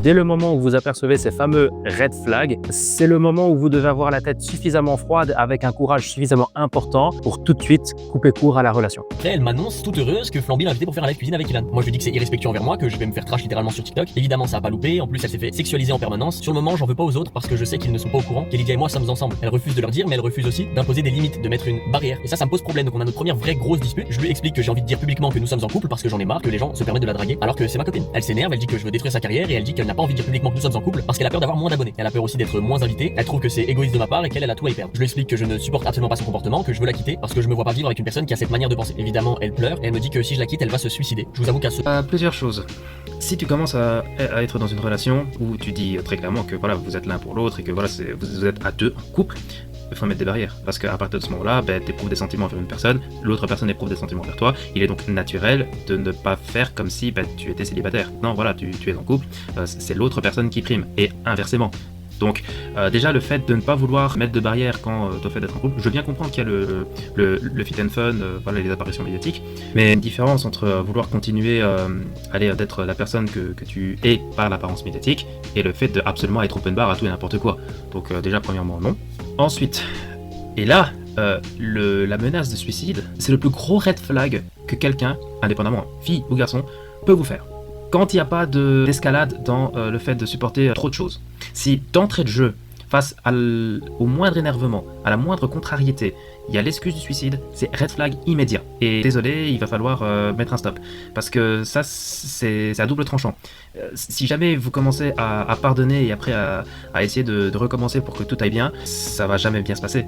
Dès le moment où vous apercevez ces fameux red flags, c'est le moment où vous devez avoir la tête suffisamment froide avec un courage suffisamment important pour tout de suite couper court à la relation. Après, elle m'annonce toute heureuse que Flamby l'a invité pour faire un live cuisine avec Ilan. Moi, je lui dis que c'est irrespectueux envers moi, que je vais me faire trash littéralement sur TikTok. Évidemment, ça a pas loupé. En plus, elle s'est fait sexualiser en permanence. Sur le moment, j'en veux pas aux autres parce que je sais qu'ils ne sont pas au courant qu'Elydia et moi sommes ensemble. Elle refuse de leur dire, mais elle refuse aussi d'imposer des limites, de mettre une barrière. Et ça me pose problème. Donc, on a notre première vraie grosse dispute. Je lui explique que j'ai envie de dire publiquement que nous sommes en couple parce que j'en ai marre que les gens se permettent de la draguer alors que c'est ma copine. Elle s'énerve, elle dit que je veux détruire sa carrière et elle dit qu'elle n'a pas envie de dire publiquement que nous sommes en couple parce qu'elle a peur d'avoir moins d'abonnés. Elle a peur aussi d'être moins invitée. Elle trouve que c'est égoïste de ma part et qu'elle a tout à y perdre. Je lui explique que je ne supporte absolument pas son comportement, que je veux la quitter parce que je me vois pas vivre avec une personne qui a cette manière de penser. Évidemment, elle pleure et elle me dit que si je la quitte, elle va se suicider. Je vous avoue qu'à ce Plusieurs choses. Si tu commences à être dans une relation où tu dis très clairement que voilà, vous êtes l'un pour l'autre et que voilà, vous êtes à deux en couple, il faut mettre des barrières. Parce qu'à partir de ce moment-là, tu éprouves des sentiments envers une personne, l'autre personne éprouve des sentiments envers toi. Il est donc naturel de ne pas faire comme si tu étais célibataire. Non, voilà, tu es en couple, c'est l'autre personne qui prime. Et inversement. Donc déjà le fait de ne pas vouloir mettre de barrières quand au fait d'être en couple, je veux bien comprendre qu'il y a le fit and fun, voilà, les apparitions médiatiques, mais une différence entre vouloir continuer d'être la personne que tu es par l'apparence médiatique et le fait de absolument être open bar à tout et n'importe quoi. Donc déjà premièrement non. Ensuite, et là, la menace de suicide, c'est le plus gros red flag que quelqu'un, indépendamment fille ou garçon, peut vous faire. Quand il n'y a pas d'escalade dans le fait de supporter trop de choses. Si d'entrée de jeu, face au moindre énervement, à la moindre contrariété, il y a l'excuse du suicide, c'est red flag immédiat. Et désolé, il va falloir mettre un stop. Parce que ça, c'est à double tranchant. Si jamais vous commencez à pardonner et après à essayer de recommencer pour que tout aille bien, ça va jamais bien se passer.